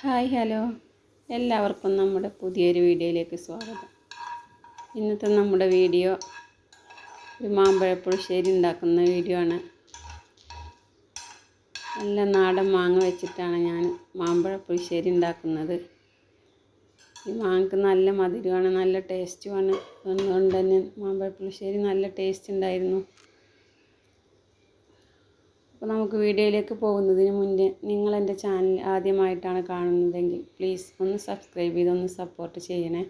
Hi hello എല്ലാവർക്കും നമ്മുടെ പുതിയൊരു വീഡിയോയിലേക്ക് സ്വാഗതം. ഇന്നത്തെ നമ്മുടെ വീഡിയോ ഒരു മാമ്പഴ പുളിശ്ശേരി ഉണ്ടാക്കുന്ന വീഡിയോ ആണ്. നല്ല നാടൻ മാങ്ങ വെച്ചിട്ടാണ് ഞാൻ മാമ്പഴ പുളിശ്ശേരി ഉണ്ടാക്കുന്നത്. ഈ മാങ്ങക്ക് നല്ല മധുരമാണ്, നല്ല ടേസ്റ്റുമാണ്. അതുകൊണ്ട് തന്നെ മാമ്പഴ പുളിശ്ശേരി നല്ല ടേസ്റ്റ് ഉണ്ടായിരുന്നു. അപ്പോൾ നമുക്ക് വീഡിയോയിലേക്ക് പോകുന്നതിന് മുന്നേ നിങ്ങൾ എൻ്റെ ചാനൽ ആദ്യമായിട്ടാണ് കാണുന്നതെങ്കിൽ പ്ലീസ് ഒന്ന് സബ്സ്ക്രൈബ് ചെയ്ത് ഒന്ന് സപ്പോർട്ട് ചെയ്യണേ.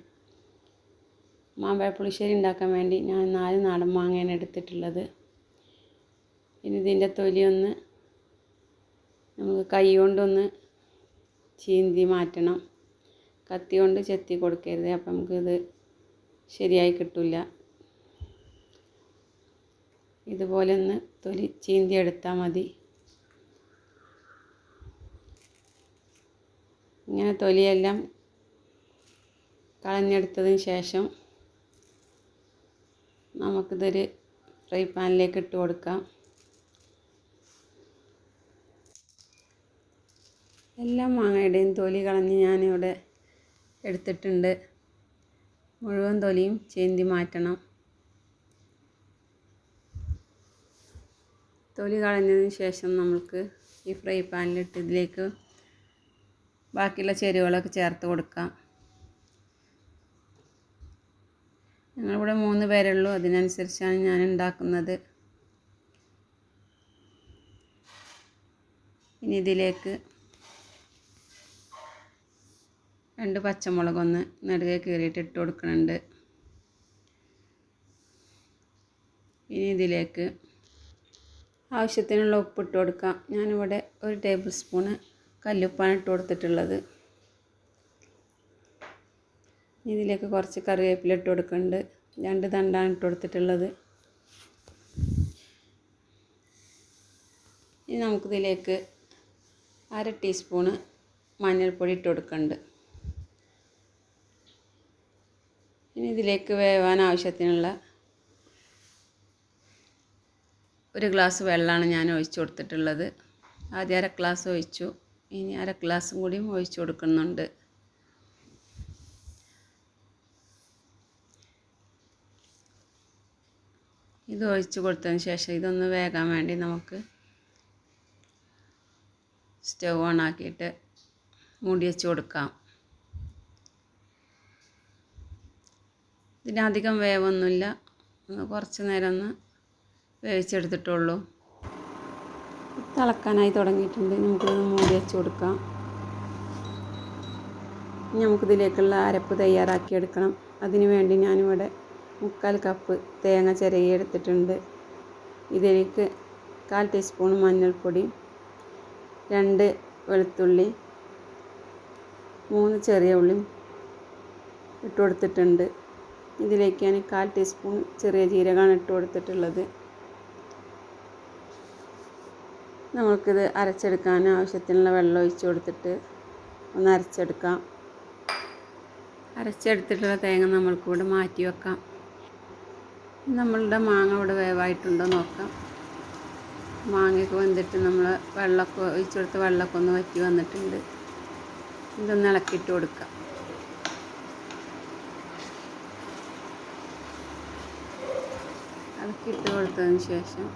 മാമ്പഴ പുളിശ്ശേരി ഉണ്ടാക്കാൻ വേണ്ടി ഞാൻ 4 നാടൻ മാങ്ങയാണ് എടുത്തിട്ടുള്ളത്. ഇനി ഇതിൻ്റെ തൊലിയൊന്ന് നമുക്ക് കൈ കൊണ്ടൊന്ന് ചീന്തി മാറ്റണം. കത്തി കൊണ്ട് ചെത്തി കൊടുക്കരുത്, അപ്പം നമുക്കിത് ശരിയായി കിട്ടില്ല. ഇതുപോലെ ഒന്ന് തൊലി ചീന്തി എടുത്താൽ മതി. ഇങ്ങനെ തൊലിയെല്ലാം കളഞ്ഞെടുത്തതിന് ശേഷം നമുക്കിതൊരു ഫ്രൈ പാനിലേക്ക് ഇട്ട് കൊടുക്കാം. എല്ലാ മാങ്ങയുടെയും തൊലി കളഞ്ഞ് ഞാനിവിടെ എടുത്തിട്ടുണ്ട്. മുഴുവൻ തൊലിയും ചീന്തി മാറ്റണം. തൊലി കളഞ്ഞതിന് ശേഷം നമുക്ക് ഈ ഫ്രൈ പാനിലിട്ട് ഇതിലേക്ക് ബാക്കിയുള്ള ചേരുവകളൊക്കെ ചേർത്ത് കൊടുക്കാം. ഞങ്ങളിവിടെ 3 പേരുള്ളൂ, അതിനനുസരിച്ചാണ് ഞാൻ ഉണ്ടാക്കുന്നത്. ഇനി ഇതിലേക്ക് 2 പച്ചമുളകൊന്ന് നെടുകെ കീറിയിട്ട് ഇട്ട് കൊടുക്കുന്നുണ്ട്. ഇനി ഇതിലേക്ക് ആവശ്യത്തിനുള്ള ഉപ്പിട്ട് കൊടുക്കാം. ഞാനിവിടെ 1 ടേബിൾ സ്പൂണ് കല്ലുപ്പാണ് ഇട്ട് കൊടുത്തിട്ടുള്ളത്. ഇതിലേക്ക് കുറച്ച് കറിവേപ്പില ഇട്ട് കൊടുക്കുന്നുണ്ട്. 2 തണ്ടാണ് ഇട്ട് കൊടുത്തിട്ടുള്ളത്. ഇനി നമുക്കിതിലേക്ക് 1/2 ടീസ്പൂണ് മഞ്ഞൾപ്പൊടി ഇട്ട് കൊടുക്കുന്നുണ്ട്. ഇനി ഇതിലേക്ക് വേവാൻ ആവശ്യത്തിനുള്ള 1 ഗ്ലാസ് വെള്ളമാണ് ഞാൻ ഒഴിച്ചു കൊടുത്തിട്ടുള്ളത്. ആദ്യം 1/2 ഗ്ലാസ് ഒഴിച്ചു, ഇനി 1/2 ഗ്ലാസും കൂടിയും ഒഴിച്ചു കൊടുക്കുന്നുണ്ട്. ഇത് ഒഴിച്ചു കൊടുത്തതിന് ശേഷം ഇതൊന്ന് വേകാൻ വേണ്ടി നമുക്ക് സ്റ്റവ് ഓൺ ആക്കിയിട്ട് മൂടി വെച്ച് കൊടുക്കാം. ഇതിനധികം വേവൊന്നുമില്ല, കുറച്ച് നേരം ഒന്ന് വേവിച്ചെടുത്തിട്ടുള്ളൂ. തിളക്കാനായി തുടങ്ങിയിട്ടുണ്ട്. നമുക്കിത് മൂടി വെച്ച് കൊടുക്കാം. നമുക്കിതിലേക്കുള്ള അരപ്പ് തയ്യാറാക്കിയെടുക്കണം. അതിനു വേണ്ടി ഞാനിവിടെ 3/4 കപ്പ് തേങ്ങ ചിരകി എടുത്തിട്ടുണ്ട്. ഇതിലേക്ക് 1/4 ടീസ്പൂൺ മഞ്ഞൾപ്പൊടി, 2 വെളുത്തുള്ളി, 3 ചെറിയ ഉള്ളി ഇട്ട് കൊടുത്തിട്ടുണ്ട്. ഇതിലേക്ക് ഞാൻ 1/4 ടീസ്പൂൺ ചെറിയ ജീരകമാണ് ഇട്ട് കൊടുത്തിട്ടുള്ളത്. നമുക്കിത് അരച്ചെടുക്കാൻ ആവശ്യത്തിനുള്ള വെള്ളം ഒഴിച്ച് കൊടുത്തിട്ട് ഒന്ന് അരച്ചെടുക്കാം. അരച്ചെടുത്തിട്ടുള്ള തേങ്ങ നമ്മൾക്കിവിടെ മാറ്റി വെക്കാം. നമ്മളുടെ മാങ്ങ ഇവിടെ വേവായിട്ടുണ്ടോ നോക്കാം. മാങ്ങയൊക്കെ വെന്തിട്ട് നമ്മൾ വെള്ളമൊക്കെ ഒഴിച്ച് കൊടുത്ത് വെള്ളമൊക്കെ ഒന്ന് വറ്റി വന്നിട്ടുണ്ട്. ഇതൊന്ന് ഇളക്കിയിട്ട് കൊടുക്കാം. ഇളക്കിയിട്ട് കൊടുത്തതിന് ശേഷം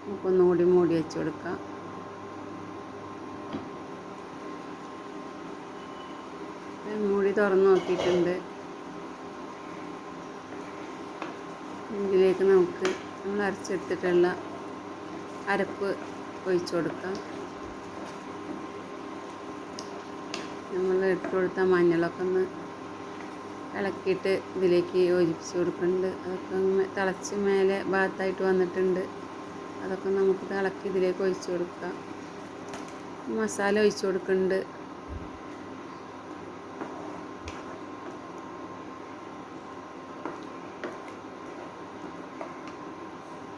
നമുക്കൊന്നുകൂടി മൂടി വെച്ച് കൊടുക്കാം. മൂടി തുറന്ന് നോക്കിയിട്ടുണ്ട്. ഇതിലേക്ക് നമുക്ക് നമ്മൾ അരച്ചെടുത്തിട്ടുള്ള അരപ്പ് ഒഴിച്ച് കൊടുക്കാം. നമ്മൾ ഇട്ട് കൊടുത്ത മഞ്ഞളൊക്കെ ഒന്ന് ഇളക്കിയിട്ട് ഇതിലേക്ക് യോജിപ്പിച്ച് കൊടുക്കുന്നുണ്ട്. അതൊക്കെ തിളച്ച് മേലെ ഭാഗത്തായിട്ട് വന്നിട്ടുണ്ട്. അതൊക്കെ നമുക്ക് ഇളക്കി ഇതിലേക്ക് ഒഴിച്ച് കൊടുക്കാം. മസാല ഒഴിച്ച് കൊടുക്കുന്നുണ്ട്.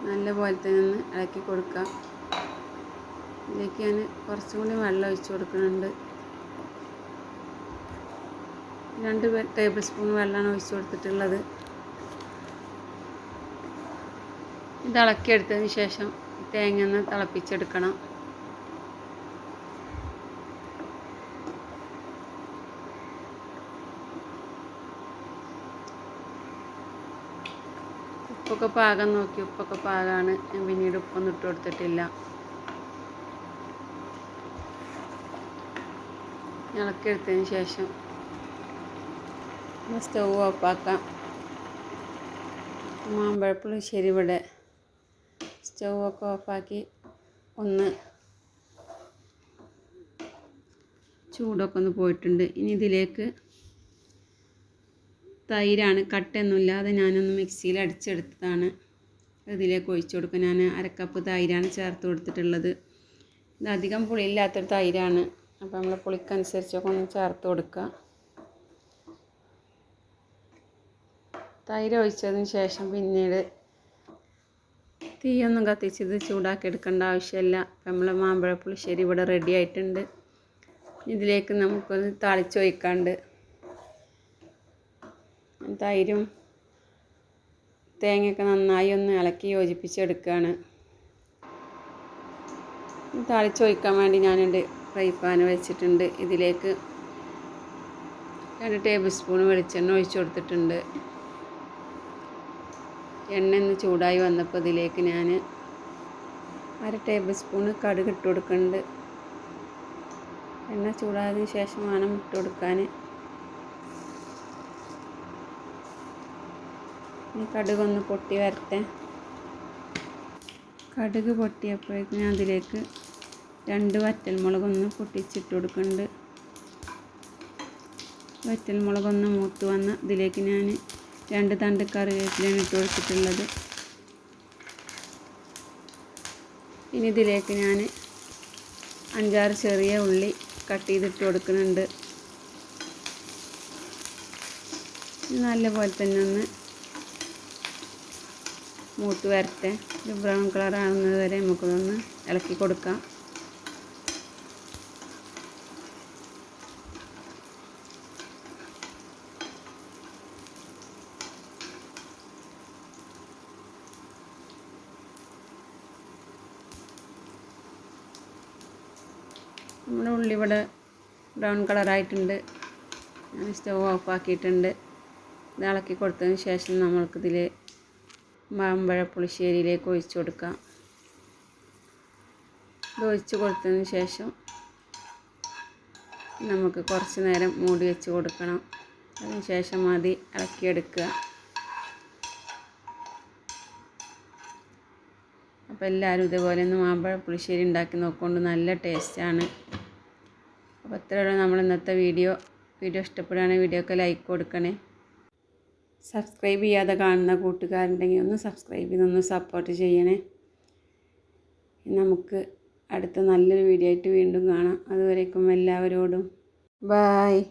നല്ല പോലെ തന്നെ ഒന്ന് ഇളക്കി കൊടുക്കാം. ഇതിലേക്ക് ഞാൻ കുറച്ചും കൂടി വെള്ളം ഒഴിച്ച് കൊടുക്കുന്നുണ്ട്. 2 ടേബിൾ സ്പൂൺ വെള്ളമാണ് ഒഴിച്ച് കൊടുത്തിട്ടുള്ളത്. ഇത് ഇളക്കിയെടുത്തതിന് ശേഷം തേങ്ങ ഒന്ന് തിളപ്പിച്ചെടുക്കണം. ഉപ്പൊക്കെ പാകം നോക്കി, ഉപ്പൊക്കെ പാകമാണ്. ഞാൻ പിന്നീട് ഉപ്പൊന്നും ഇട്ട് കൊടുത്തിട്ടില്ല. ഇളക്കിയെടുത്തതിന് ശേഷം സ്റ്റൗ ഓഫാക്കാം. മാമ്പഴപ്പുളിശ്ശേരി ഇവിടെ സ്റ്റൗ ഒക്കെ ഓഫാക്കി ഒന്ന് ചൂടൊക്കെ ഒന്ന് പോയിട്ടുണ്ട്. ഇനി ഇതിലേക്ക് തൈരാണ്, കട്ടയൊന്നുമില്ലാതെ ഞാനൊന്ന് മിക്സിയിൽ അടിച്ചെടുത്തതാണ്. ഇതിലേക്ക് ഒഴിച്ചു കൊടുക്കുക. ഞാൻ 1/2 കപ്പ് തൈരാണ് ചേർത്ത് കൊടുത്തിട്ടുള്ളത്. ഇത് അധികം പുളിയില്ലാത്തൊരു തൈരാണ്, അപ്പോൾ നമ്മൾ പുളിക്കനുസരിച്ചൊക്കെ ഒന്ന് ചേർത്ത് കൊടുക്കുക. തൈര് ഒഴിച്ചതിന് ശേഷം പിന്നീട് തീയൊന്നും കത്തിച്ചത് ചൂടാക്കി എടുക്കേണ്ട ആവശ്യമില്ല. നമ്മൾ മാമ്പഴപ്പുളിശ്ശേരി ഇവിടെ റെഡി ആയിട്ടുണ്ട്. ഇതിലേക്ക് നമുക്കൊന്ന് താളിച്ചൊഴിക്കാണ്ട് തൈരും തേങ്ങയൊക്കെ നന്നായി ഒന്ന് ഇളക്കി യോജിപ്പിച്ചെടുക്കുകയാണ്. താളിച്ചൊഴിക്കാൻ വേണ്ടി ഞാനുണ്ട് ഫ്രൈ പാൻ വെച്ചിട്ടുണ്ട്. ഇതിലേക്ക് 2 ടേബിൾ സ്പൂൺ വെളിച്ചെണ്ണ ഒഴിച്ചു കൊടുത്തിട്ടുണ്ട്. എണ്ണ ഒന്ന് ചൂടായി വന്നപ്പോൾ ഇതിലേക്ക് ഞാൻ 1/2 ടേബിൾ സ്പൂൺ കടുക് ഇട്ട് കൊടുക്കുന്നുണ്ട്. എണ്ണ ചൂടായതിന് ശേഷം വേണം ഇട്ട് കൊടുക്കാൻ. ഈ കടുകൊന്ന് പൊട്ടി വരട്ടെ. കടുക് പൊട്ടിയപ്പോഴേക്കും ഞാൻ അതിലേക്ക് 2 വറ്റൽമുളകൊന്ന് പൊട്ടിച്ചിട്ട് കൊടുക്കുന്നുണ്ട്. വറ്റൽമുളകൊന്ന് മൂത്ത് വന്ന് ഇതിലേക്ക് ഞാൻ 2 തണ്ട് കറിവേപ്പിലയാണ് ഇട്ട് കൊടുത്തിട്ടുള്ളത്. ഇനി ഇതിലേക്ക് ഞാൻ 5-6 ചെറിയ ഉള്ളി കട്ട് ചെയ്തിട്ട് കൊടുക്കുന്നുണ്ട്. നല്ലപോലെ തന്നെ ഒന്ന് മൂത്ത് വരട്ടെ. ഒരു ബ്രൗൺ കളർ ആകുന്നത് വരെ നമുക്കൊന്ന് ഇളക്കി കൊടുക്കാം. നമ്മുടെ ഉള്ളി ഇവിടെ ബ്രൗൺ കളറായിട്ടുണ്ട്. ഞാൻ സ്റ്റവ് ഓഫ് ആക്കിയിട്ടുണ്ട്. ഇത് ഇളക്കി കൊടുത്തതിന് ശേഷം നമ്മൾക്കിതിൽ മാമ്പഴ പുളിശ്ശേരിയിലേക്ക് ഒഴിച്ചു കൊടുക്കാം. ഇത് ഒഴിച്ച് കൊടുത്തതിന് ശേഷം നമുക്ക് കുറച്ച് നേരം മൂടി വെച്ച് കൊടുക്കണം. അതിന് ശേഷം മതി ഇളക്കിയെടുക്കുക. അപ്പോൾ എല്ലാവരും ഇതുപോലെ ഒന്ന് മാമ്പഴ പുളിശ്ശേരി ഉണ്ടാക്കി നോക്കൊണ്ട് നല്ല ടേസ്റ്റാണ്. അപ്പോൾ ഇത്രയുള്ള നമ്മൾ ഇന്നത്തെ വീഡിയോ ഇഷ്ടപ്പെടുകയാണെങ്കിൽ വീഡിയോക്ക് ലൈക്ക് കൊടുക്കണേ. സബ്സ്ക്രൈബ് ചെയ്യാതെ കാണുന്ന കൂട്ടുകാരുണ്ടെങ്കിൽ ഒന്ന് സബ്സ്ക്രൈബ് ചെയ്തൊന്ന് സപ്പോർട്ട് ചെയ്യണേ. നമുക്ക് അടുത്ത നല്ലൊരു വീഡിയോ ആയിട്ട് വീണ്ടും കാണാം. അതുവരേക്കും എല്ലാവരോടും ബായ്.